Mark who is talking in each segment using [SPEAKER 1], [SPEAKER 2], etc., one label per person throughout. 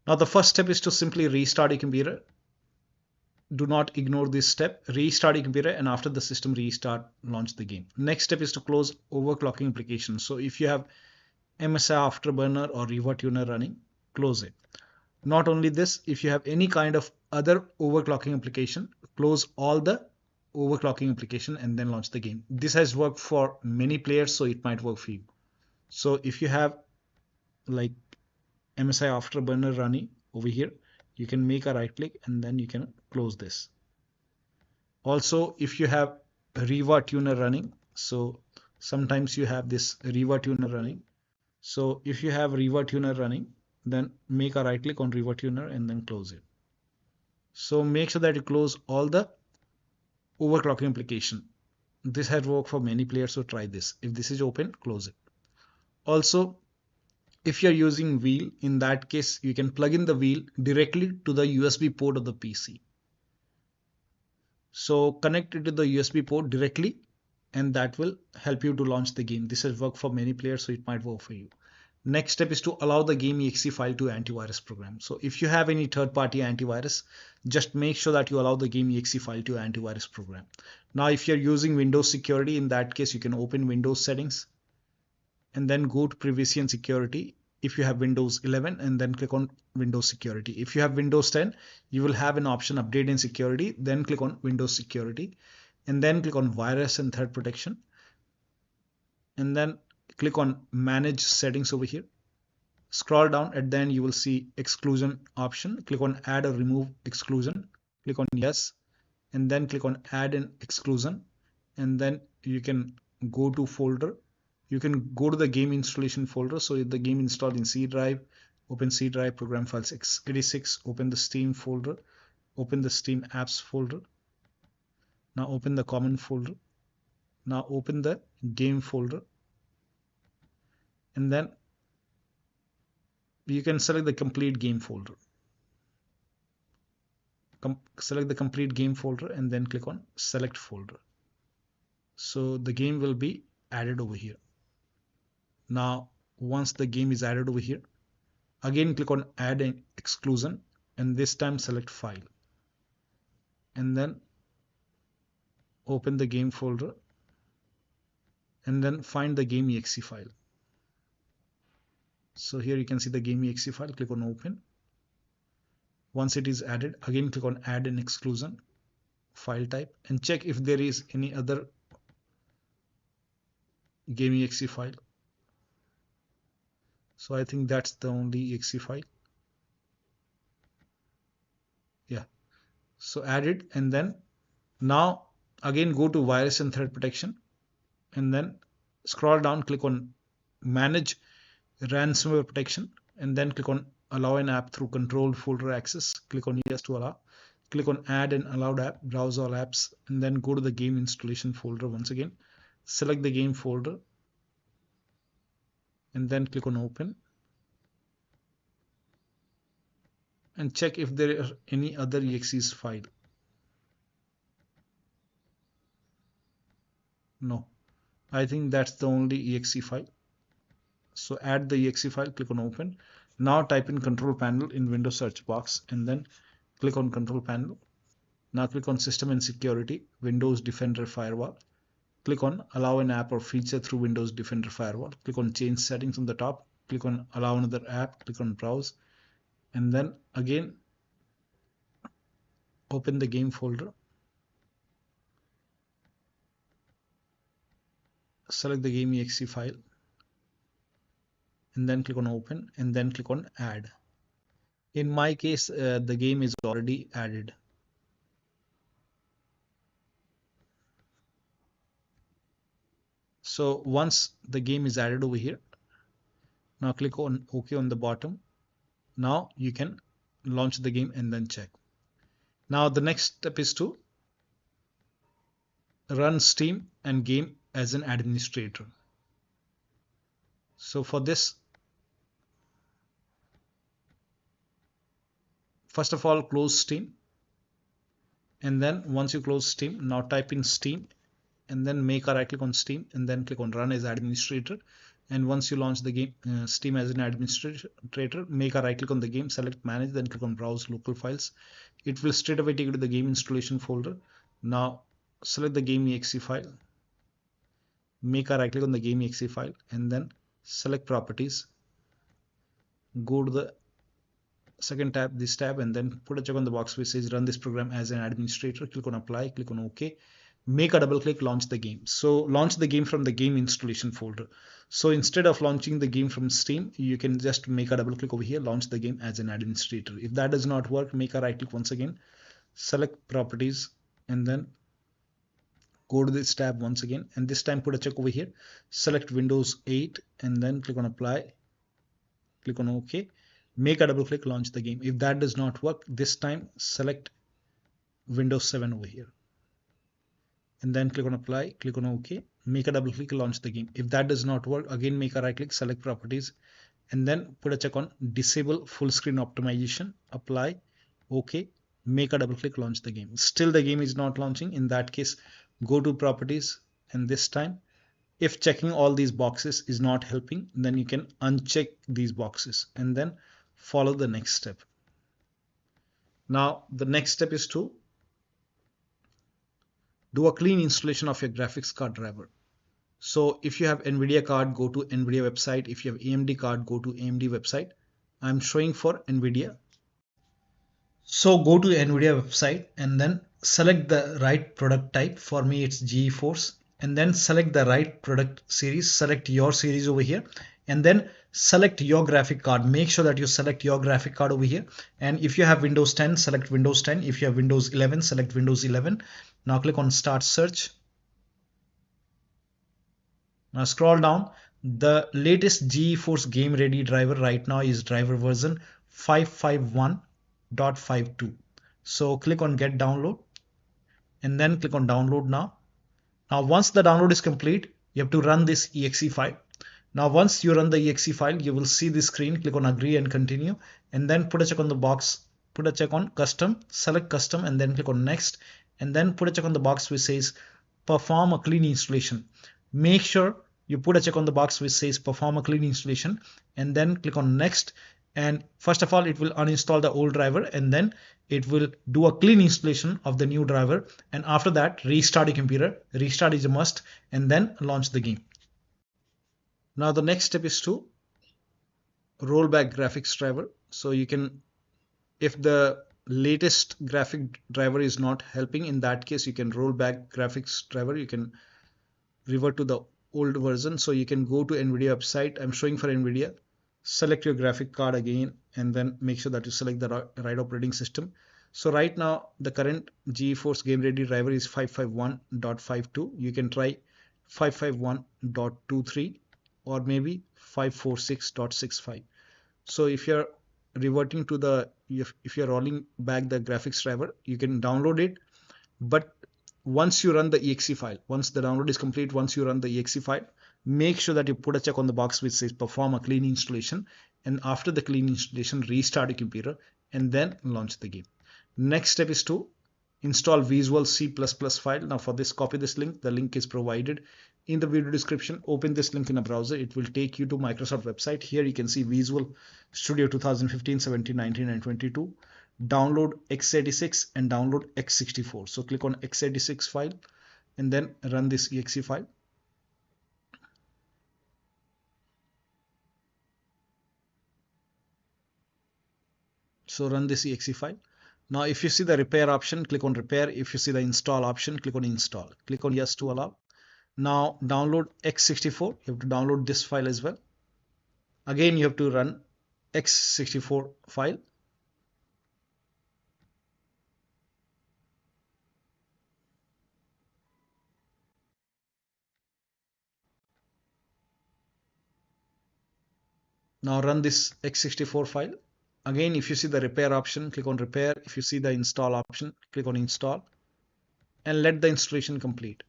[SPEAKER 1] Now the first step is to simply restart your computer. Do not ignore this step. Restart your computer, and after the system restart, launch the game. Next step is to close overclocking application. So if you have MSI Afterburner or Riva tuner running, close it. Not only this, if you have any kind of other overclocking application, close all the overclocking application and then launch the game. This has worked for many players, so it might work for you. So if you have like MSI Afterburner running over here, you can make a right click and then you can close this. Also, if you have Riva tuner running, so sometimes you have this Riva tuner running. So if you have Riva tuner running, then make a right click on Riva tuner and then close it. So make sure that you close all the overclocking application. This has worked for many players, so try this. If this is open, close it. Also, if you're using wheel, in that case, you can plug in the wheel directly to the USB port of the PC. So connect it to the USB port directly, and that will help you to launch the game. This has worked for many players, so it might work for you. Next step is to allow the game exe file to antivirus program. So if you have any third-party antivirus, just make sure that you allow the game exe file to antivirus program. Now, if you're using Windows security, in that case, you can open Windows settings and then go to privacy and security. If you have Windows 11, and then click on Windows security. If you have Windows 10, you will have an option update in security, then click on Windows security, and then click on virus and threat protection, and then click on manage settings over here. Scroll down, at the end you will see exclusion option. Click on add or remove exclusion, click on yes, and then click on add an exclusion, and then you can go to folder. You can go to the game installation folder. So if the game installed in C drive, open C drive, program files x86, open the Steam folder, open the Steam apps folder. Now open the common folder. Now open the game folder, and then you can select the complete game folder. Select the complete game folder and then click on select folder. So the game will be added over here. Now, once the game is added over here, again click on add an exclusion, and this time select file, and then open the game folder, and then find the game exe file. So here you can see the game exe file. Click on open. Once it is added, again click on add an exclusion, file type, and check if there is any other game exe file. So I think that's the only exe file. Yeah. So add it, and then now again go to virus and threat protection, and then scroll down, click on manage ransomware protection, and then click on allow an app through controlled folder access. Click on yes to allow. Click on add an allowed app, browse all apps, and then go to the game installation folder once again. Select the game folder, and then click on open, and check if there are any other exes file. No, I think that's the only exe file. So add the exe file, click on open. Now type in control panel in Windows search box, and then click on control panel. Now click on system and security, Windows Defender Firewall. Click on allow an app or feature through Windows Defender Firewall. Click on change settings on the top. Click on allow another app. Click on browse, and then again open the game folder. Select the game exe file, and then click on open, and then click on add. In my case, the game is already added. So once the game is added over here, now click on OK on the bottom. Now you can launch the game and then check. Now the next step is to run Steam and game as an administrator. So for this, first of all, close Steam, and then once you close Steam, now type in Steam, and then make a right click on Steam, and then click on run as administrator. And once you launch the game, Steam as an administrator, make a right click on the game, select manage, then click on browse local files. It will straight away take you to the game installation folder. Now select the game exe file, make a right click on the game exe file, and then select properties, go to the second tab, this tab, and then put a check on the box which says run this program as an administrator. Click on apply, click on OK, make a double click, launch the game. So launch the game from the game installation folder. So instead of launching the game from Steam, you can just make a double click over here, launch the game as an administrator. If that does not work, make a right click once again, select properties, and then go to this tab once again, and this time put a check over here, select Windows 8, and then click on apply, click on OK, make a double click, launch the game. If that does not work, this time select Windows 7 over here, and then click on apply, click on OK, make a double click, launch the game. If that does not work, again make a right click, select properties, and then put a check on disable full screen optimization, apply, OK, make a double click, launch the game. Still the game is not launching. In that case, go to properties, and this time if checking all these boxes is not helping, then you can uncheck these boxes and then follow the next step. Now the next step is to do a clean installation of your graphics card driver. So if you have NVIDIA card, go to NVIDIA website. If you have AMD card, go to AMD website. I'm showing for NVIDIA. So go to NVIDIA website and then select the right product type. For me, it's GeForce. And then select the right product series. Select your series over here. And then select your graphic card. Make sure that you select your graphic card over here. And if you have Windows 10, select Windows 10. If you have Windows 11, select Windows 11. Now click on Start Search. Now scroll down. The latest GeForce Game Ready driver right now is driver version 551.52. So click on Get Download and then click on Download now. Now once the download is complete, you have to run this exe file. Now once you run the exe file, you will see this screen. Click on Agree and Continue, and then put a check on the box. Put a check on Custom, select Custom, and then click on Next, and then put a check on the box which says Perform a clean installation. Make sure you put a check on the box which says Perform a clean installation, and then click on Next. And first of all, it will uninstall the old driver, and then it will do a clean installation of the new driver. And after that, restart your computer. Restart is a must, and then launch the game. Now the next step is to roll back graphics driver. So you can, if the latest graphic driver is not helping, in that case you can roll back graphics driver. You can revert to the old version. So you can go to NVIDIA website. I'm showing for NVIDIA. Select your graphic card again, and then make sure that you select the right operating system. So right now the current GeForce Game Ready driver is 551.52. You can try 551.23 or maybe 546.65. So if you're reverting to the, if you're rolling back the graphics driver, you can download it. But once you run the exe file, once the download is complete, once you run the exe file, make sure that you put a check on the box which says Perform a clean installation. And after the clean installation, restart your computer and then launch the game. Next step is to install Visual C++ file. Now for this, copy this link. The link is provided in the video description. Open this link in a browser. It will take you to Microsoft website. Here you can see Visual Studio 2015, 17, 19 and 22. Download x86 and download x64. So click on x86 file and then run this exe file. So run this exe file. Now if you see the repair option, click on repair. If you see the install option, click on install. Click on yes to allow. Now download x64. You have to download this file as well. Again, you have to run x64 file. Now run this x64 file. Again, if you see the repair option, click on repair. If you see the install option, click on install and let the installation complete.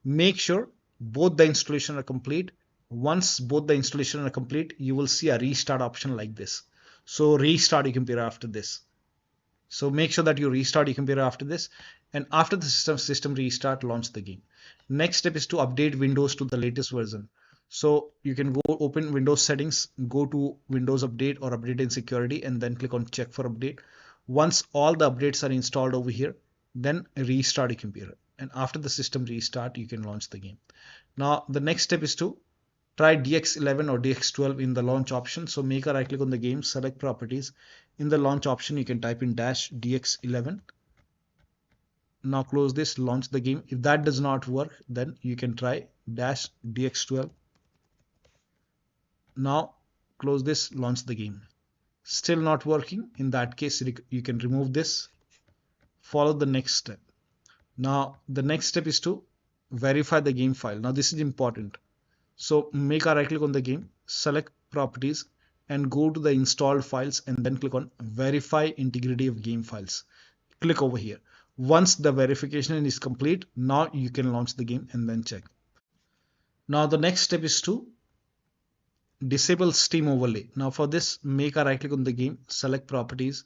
[SPEAKER 1] Make sure both the installation are complete. Once both the installation are complete, you will see a restart option like this. So restart your computer after this. So make sure that you restart your computer after this, and after the system restart, launch the game. Next step is to update Windows to the latest version. So you can go open Windows settings, go to Windows Update or Update in Security, and then click on check for update. Once all the updates are installed over here, then restart your computer. And after the system restart, you can launch the game. Now the next step is to try DX11 or DX12 in the launch option. So make a right click on the game, select properties. In the launch option, you can type in -DX11. Now close this, launch the game. If that does not work, then you can try -DX12. Now close this, launch the game. Still not working. In that case, you can remove this, follow the next step. Now the next step is to verify the game file. Now this is important. So make a right click on the game, select properties, and go to the installed files, and then click on verify integrity of game files. Click over here. Once the verification is complete, now you can launch the game and then check. Now the next step is to disable Steam overlay. Now for this, make a right click on the game, select properties,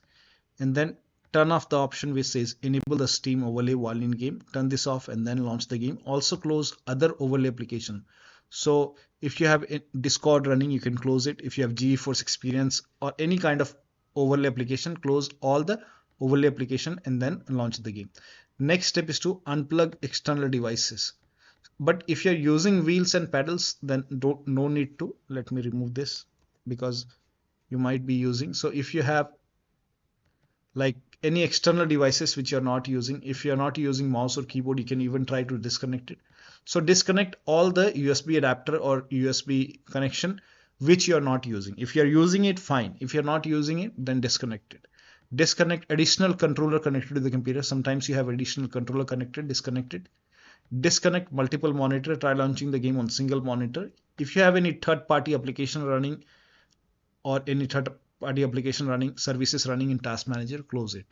[SPEAKER 1] and then turn off the option which says enable the Steam overlay while in game. Turn this off and then launch the game. Also close other overlay application. So if you have Discord running, you can close it. If you have GeForce Experience or any kind of overlay application, close all the overlay application and then launch the game. Next step is to unplug external devices. But if you're using wheels and pedals, then no need to. Let me remove this because you might be using. So if you have like any external devices which you're not using, if you're not using mouse or keyboard, you can even try to disconnect it. So disconnect all the USB adapter or USB connection which you're not using. If you're using it, fine. If you're not using it, then disconnect it. Disconnect additional controller connected to the computer. Sometimes you have additional controller connected, disconnect it. Disconnect multiple monitor, try launching the game on single monitor. If you have any third-party application running or any third-party application running, services running in Task Manager, close it.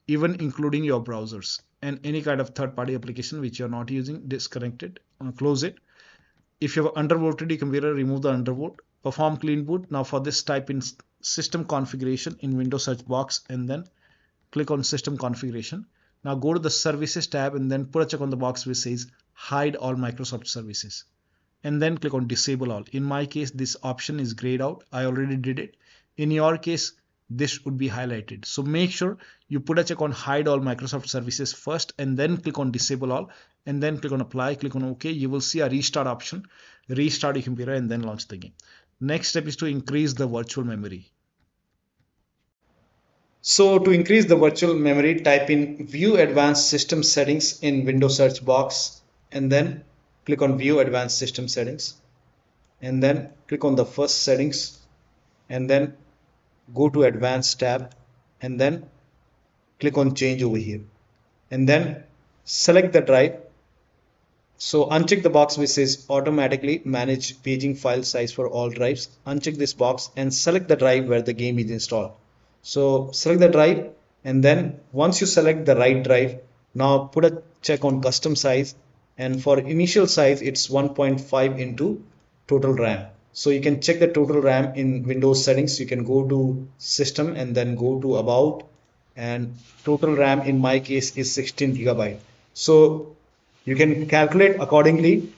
[SPEAKER 1] Even including your browsers and any kind of third-party application which you're not using, disconnect it, close it. If you have undervoted your computer, remove the undervote. Perform clean boot. Now for this, type in system configuration in Windows search box and then click on system configuration. Now go to the services tab and then put a check on the box which says hide all Microsoft services, and then click on disable all. In my case, this option is grayed out. I already did it. In your case, this would be highlighted. So make sure you put a check on hide all Microsoft services first and then click on disable all and then click on apply, click on OK. You will see a restart option. Restart your computer and then launch the game. Next step is to increase the virtual memory. So to increase the virtual memory, type in View Advanced System Settings in Windows search box and then click on View Advanced System Settings and then click on the first settings and then go to Advanced tab and then click on Change over here and then select the drive. So uncheck the box which says automatically manage paging file size for all drives. Uncheck this box and select the drive where the game is installed. So select the drive and then once you select the right drive, now put a check on custom size, and for initial size it's 1.5 into total RAM. So you can check the total RAM in Windows settings. You can go to system and then go to about, and total RAM in my case is 16 GB. So you can calculate accordingly.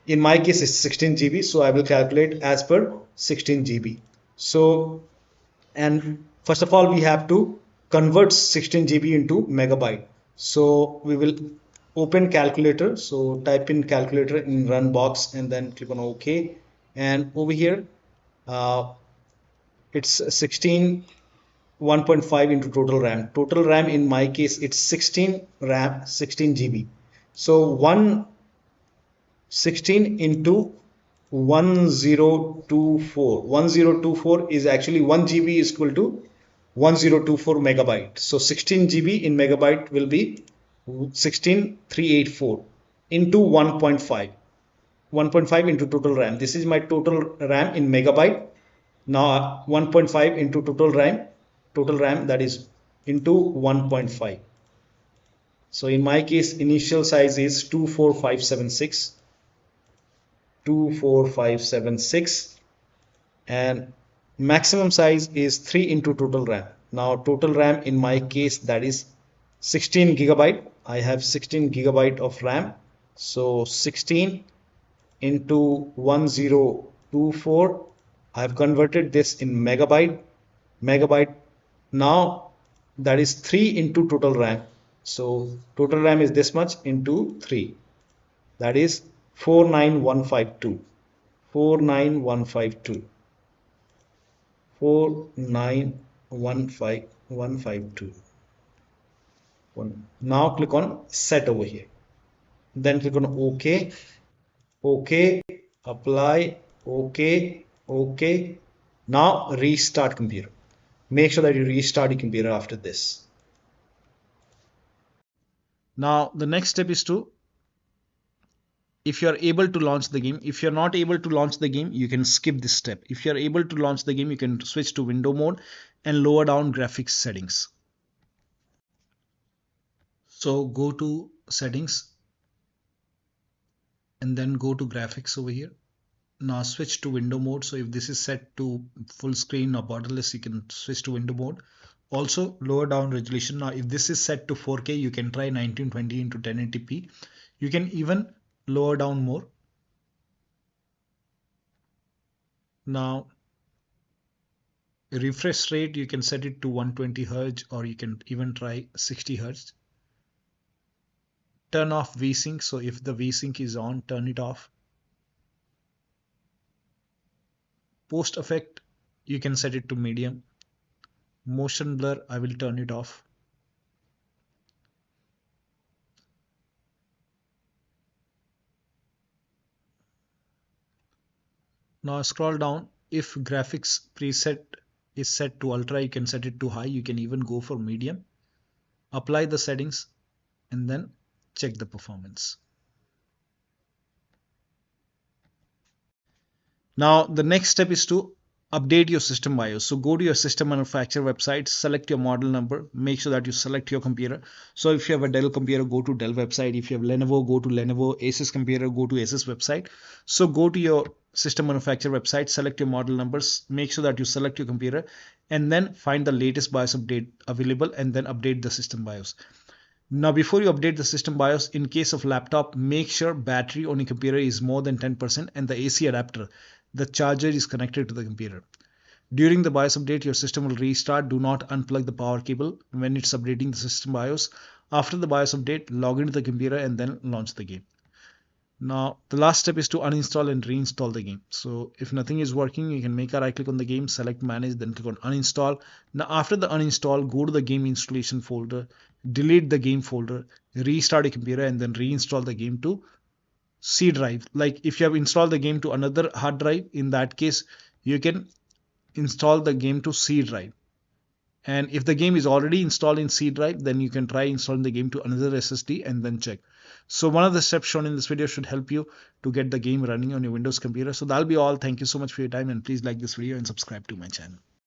[SPEAKER 1] In my case it's 16 GB, so I will calculate as per 16 GB. So, and first of all we have to convert 16 GB into megabyte. So we will open calculator. So type in calculator in run box and then click on OK. And over here it's 16 1.5 into total RAM. Total RAM in my case it's 16 RAM 16 GB. So 16 into 1024 is actually 1 GB is equal to 1024 megabyte. So 16 GB in megabyte will be 16384 into 1.5 into total RAM. This is my total RAM in megabyte. Now 1.5 into total RAM that is into 1.5. So in my case initial size is 24576 and maximum size is 3 into total RAM. Now total RAM in my case that is 16 GB. I have 16 GB of RAM. So 16 into 1024. I've converted this in megabyte. Now that is 3 into total RAM. So total RAM is this much into 3. That is 49152. 49152. 4915152. Now click on set over here. Then click on OK. OK. Apply. OK. OK. Now restart computer. Make sure that you restart your computer after this. Now the next step is to, if you are able to launch the game. If you're not able to launch the game, you can skip this step. If you're able to launch the game, you can switch to window mode and lower down graphics settings. So go to settings and then go to graphics over here. Now switch to window mode. So if this is set to full screen or borderless, you can switch to window mode. Also lower down resolution. Now if this is set to 4K, you can try 1920 into 1080p. You can even lower down more. Now refresh rate, you can set it to 120 Hz or you can even try 60 Hz. Turn off VSync. So if the VSync is on, turn it off. Post effect, you can set it to medium. Motion blur, I will turn it off. Now scroll down. If graphics preset is set to ultra, you can set it to high. You can even go for medium. Apply the settings and then check the performance. Now the next step is to update your system BIOS. So go to your system manufacturer website, select your model number, make sure that you select your computer. So if you have a Dell computer, go to Dell website. If you have Lenovo, go to Lenovo. Asus computer, go to Asus website. So go to your system manufacturer website, select your model numbers, make sure that you select your computer and then find the latest BIOS update available and then update the system BIOS. Now before you update the system BIOS, in case of laptop, make sure battery on your computer is more than 10% and the AC adapter, the charger, is connected to the computer. During the BIOS update, your system will restart. Do not unplug the power cable when it's updating the system BIOS. After the BIOS update, log into the computer and then launch the game. Now the last step is to uninstall and reinstall the game. So if nothing is working, you can make a right click on the game, select manage, then click on uninstall. Now after the uninstall, go to the game installation folder, delete the game folder, restart your computer and then reinstall the game to C drive. Like if you have installed the game to another hard drive, in that case you can install the game to C drive. And if the game is already installed in C drive, then you can try installing the game to another SSD and then check. So one of the steps shown in this video should help you to get the game running on your Windows computer. So that'll be all. Thank you so much for your time and please like this video and subscribe to my channel.